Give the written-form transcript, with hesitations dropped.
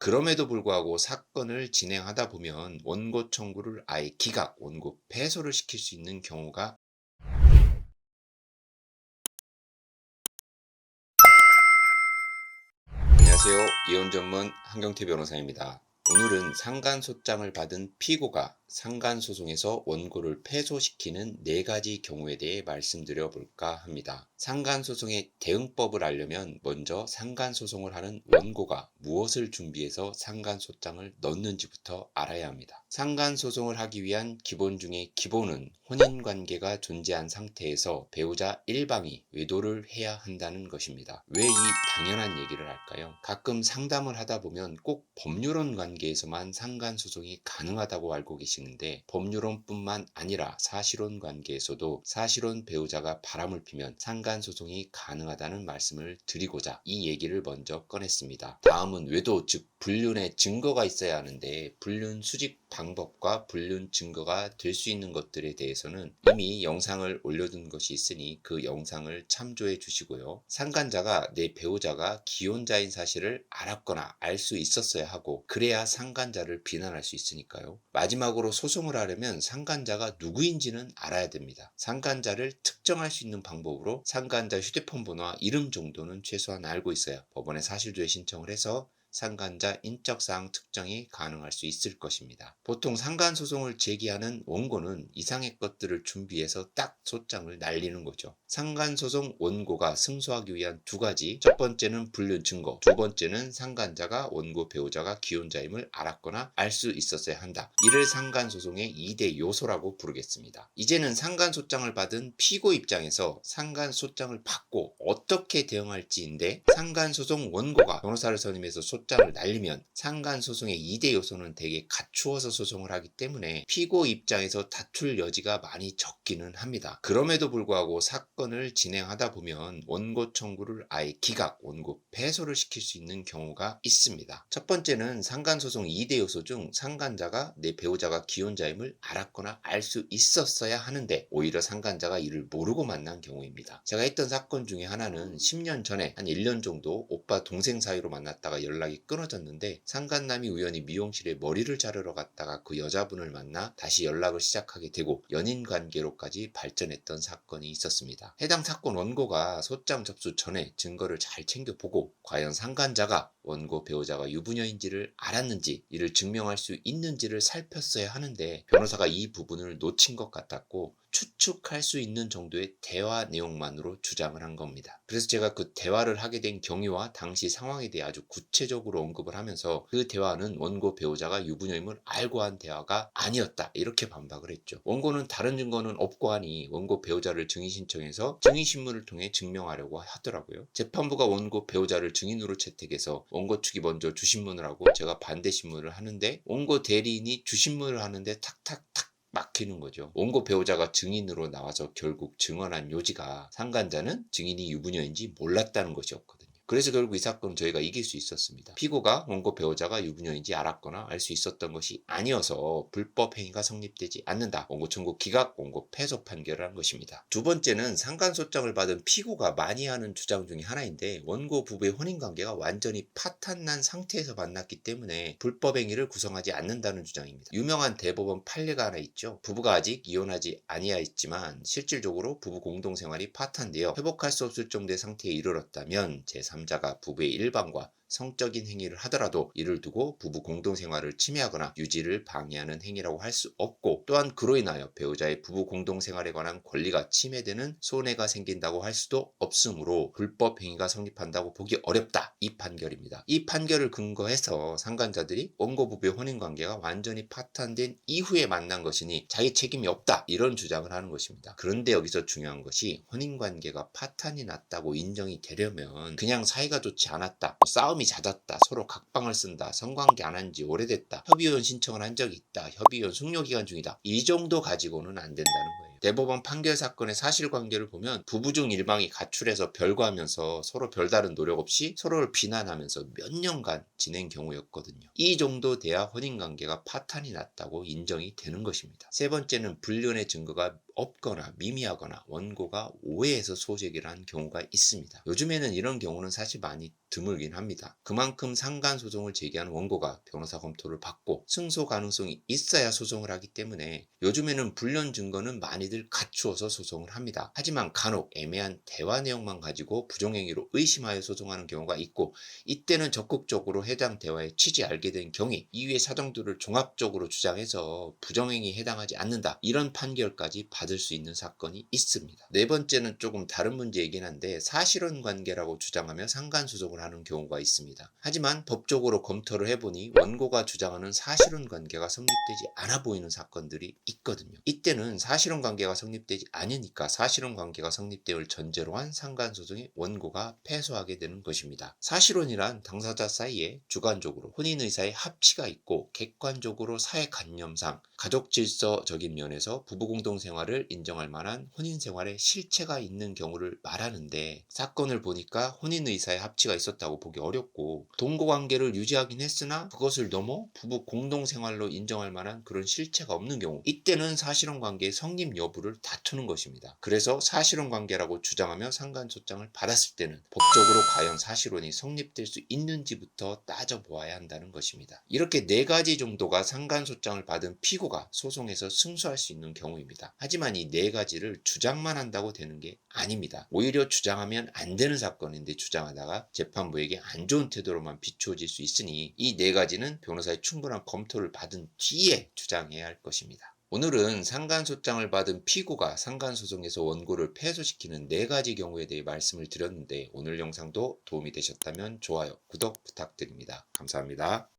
그럼에도 불구하고 사건을 진행하다 보면 원고 청구를 아예 기각, 원고 패소를 시킬 수 있는 경우가. 안녕하세요. 이혼 전문 한경태 변호사입니다. 오늘은 상간소장을 받은 피고가 상간소송에서 원고를 패소시키는 4가지 경우에 대해 말씀드려 볼까 합니다. 상간소송의 대응법을 알려면 먼저 상간소송을 하는 원고가 무엇을 준비해서 상간소장을 넣는지부터 알아야 합니다. 상간소송을 하기 위한 기본 중에 기본은 혼인관계가 존재한 상태에서 배우자 일방이 외도를 해야 한다는 것입니다. 왜 이 당연한 얘기를 할까요? 가끔 상담을 하다 보면 꼭 법률혼 관계에서만 상간소송이 가능하다고 알고 계시는데, 법률혼뿐만 아니라 사실혼 관계에서도 사실혼 배우자가 바람을 피면 상간소송이 가능하다는 말씀을 드리고자 이 얘기를 먼저 꺼냈습니다. 다음은 외도, 즉 불륜의 증거가 있어야 하는데, 불륜 수집 방법과 불륜 증거가 될 수 있는 것들에 대해서는 이미 영상을 올려둔 것이 있으니 그 영상을 참조해 주시고요. 상간자가 내 배우자가 기혼자인 사실을 알았거나 알 수 있었어야 하고, 그래야 상간자를 비난할 수 있으니까요. 마지막으로 소송을 하려면 상간자가 누구인지는 알아야 됩니다. 상간자를 특정할 수 있는 방법으로 상간자 휴대폰 번호와 이름 정도는 최소한 알고 있어야 법원에 사실조회 신청을 해서 상간자 인적사항 특정이 가능할 수 있을 것입니다. 보통 상간소송을 제기하는 원고는 이상의 것들을 준비해서 딱 소장을 날리는 거죠. 상간소송 원고가 승소하기 위한 2가지, 첫 번째는 불륜 증거, 두 번째는 상간자가 원고 배우자가 기혼자임을 알았거나 알 수 있었어야 한다. 이를 상간소송의 2대 요소라고 부르겠습니다. 이제는 상간소장을 받은 피고 입장에서 상간소장을 받고 어떻게 대응할지인데, 상간소송 원고가 변호사를 선임해서 소장을 날리면 상간소송의 2대 요소는 대개 갖추어서 소송을 하기 때문에 피고 입장에서 다툴 여지가 많이 적기는 합니다. 그럼에도 불구하고 사건을 진행하다 보면 원고 청구를 아예 기각, 원고 패소를 시킬 수 있는 경우가 있습니다. 첫 번째는 상간소송 2대 요소 중 상간자가 내 배우자가 기혼자임을 알았거나 알 수 있었어야 하는데 오히려 상간자가 이를 모르고 만난 경우입니다. 제가 했던 사건 중에 하나는 10년 전에 한 1년 정도 오빠 동생 사이로 만났다가 연락이 끊어졌는데, 상간남이 우연히 미용실에 머리를 자르러 갔다가 그 여자분을 만나 다시 연락을 시작하게 되고 연인 관계로까지 발전했던 사건이 있었습니다. 해당 사건 원고가 소장 접수 전에 증거를 잘 챙겨보고 과연 상간자가 원고 배우자가 유부녀인지를 알았는지, 이를 증명할 수 있는지를 살폈어야 하는데 변호사가 이 부분을 놓친 것 같았고 추측할 수 있는 정도의 대화 내용만으로 주장을 한 겁니다. 그래서 제가 그 대화를 하게 된 경위와 당시 상황에 대해 아주 구체적으로 언급을 하면서 그 대화는 원고 배우자가 유부녀임을 알고 한 대화가 아니었다, 이렇게 반박을 했죠. 원고는 다른 증거는 없고 하니 원고 배우자를 증인 신청해서 증인신문을 통해 증명하려고 하더라고요. 재판부가 원고 배우자를 증인으로 채택해서 원고 측이 먼저 주신문을 하고 제가 반대 신문을 하는데, 원고 대리인이 주신문을 하는데 탁탁탁 막히는 거죠. 원고 배우자가 증인으로 나와서 결국 증언한 요지가 상간자는 증인이 유부녀인지 몰랐다는 것이었거든요. 그래서 결국 이 사건은 저희가 이길 수 있었습니다. 피고가 원고 배우자가 유부녀인지 알았거나 알 수 있었던 것이 아니어서 불법 행위가 성립되지 않는다. 원고 청구 기각, 원고 패소 판결을 한 것입니다. 두 번째는 상간소장을 받은 피고가 많이 하는 주장 중에 하나인데, 원고 부부의 혼인관계가 완전히 파탄난 상태에서 만났기 때문에 불법 행위를 구성하지 않는다는 주장입니다. 유명한 대법원 판례가 하나 있죠. 부부가 아직 이혼하지 아니하였지만 실질적으로 부부 공동생활이 파탄되어 회복할 수 없을 정도의 상태에 이르렀다면 제3자가 부부의 일방과 성적인 행위를 하더라도 이를 두고 부부 공동생활을 침해하거나 유지를 방해하는 행위라고 할 수 없고, 또한 그로 인하여 배우자의 부부 공동생활에 관한 권리가 침해되는 손해가 생긴다고 할 수도 없으므로 불법 행위가 성립한다고 보기 어렵다, 이 판결입니다. 이 판결을 근거해서 상간자들이 원고 부부의 혼인관계가 완전히 파탄된 이후에 만난 것이니 자기 책임이 없다, 이런 주장을 하는 것입니다. 그런데 여기서 중요한 것이, 혼인관계가 파탄이 났다고 인정이 되려면 그냥 사이가 좋지 않았다, 싸움이 잦았다, 서로 각방을 쓴다, 성관계 안 한 지 오래됐다, 협의혼 신청을 한 적이 있다, 협의혼 숙려기간 중이다, 이 정도 가지고는 안 된다는 거예요. 대법원 판결 사건의 사실관계를 보면 부부 중 일방이 가출해서 별거하면서 서로 별다른 노력 없이 서로를 비난하면서 몇 년간 지낸 경우였거든요. 이 정도 돼야 혼인관계가 파탄이 났다고 인정이 되는 것입니다. 세 번째는 불륜의 증거가 없거나 미미하거나 원고가 오해해서 소재기를 한 경우가 있습니다. 요즘에는 이런 경우는 사실 많이 드물긴 합니다. 그만큼 상간소송을 제기한 원고가 변호사 검토를 받고 승소 가능성이 있어야 소송을 하기 때문에 요즘에는 불련 증거는 많이들 갖추어서 소송을 합니다. 하지만 간혹 애매한 대화 내용만 가지고 부정행위로 의심하여 소송하는 경우가 있고, 이때는 적극적으로 해당 대화의 취지 알게 된 경위, 이유의 사정들을 종합적으로 주장해서 부정행위에 해당하지 않는다, 이런 판결까지 받을 수 있는 사건이 있습니다. 네 번째는 조금 다른 문제이긴 한데, 사실혼 관계라고 주장하며 상간소송을 하는 경우가 있습니다. 하지만 법적으로 검토를 해보니 원고가 주장하는 사실혼 관계가 성립되지 않아 보이는 사건들이 있거든요. 이때는 사실혼 관계가 성립되지 않으니까 사실혼 관계가 성립될 전제로 한 상간소송의 원고가 패소하게 되는 것입니다. 사실혼이란 당사자 사이에 주관적으로 혼인 의사의 합치가 있고 객관적으로 사회관념상 가족 질서적인 면에서 부부 공동 생활을 인정할 만한 혼인 생활의 실체가 있는 경우를 말하는데, 사건을 보니까 혼인 의사의 합치가 있었다고 보기 어렵고 동거 관계를 유지하긴 했으나 그것을 넘어 부부 공동 생활로 인정할 만한 그런 실체가 없는 경우, 이때는 사실혼 관계의 성립 여부를 다투는 것입니다. 그래서 사실혼 관계라고 주장하며 상간소장을 받았을 때는 법적으로 과연 사실혼이 성립될 수 있는지부터 따져보아야 한다는 것입니다. 이렇게 네 가지 정도가 상간소장을 받은 피고가 소송에서 승소할 수 있는 경우입니다. 하지만 이 네 가지를 주장만 한다고 되는 게 아닙니다. 오히려 주장하면 안 되는 사건인데 주장하다가 재판부에게 안 좋은 태도로만 비추어질 수 있으니, 이 네 가지는 변호사의 충분한 검토를 받은 뒤에 주장해야 할 것입니다. 오늘은 상간소장을 받은 피고가 상간소송에서 원고를 패소시키는 네 가지 경우에 대해 말씀을 드렸는데, 오늘 영상도 도움이 되셨다면 좋아요, 구독 부탁드립니다. 감사합니다.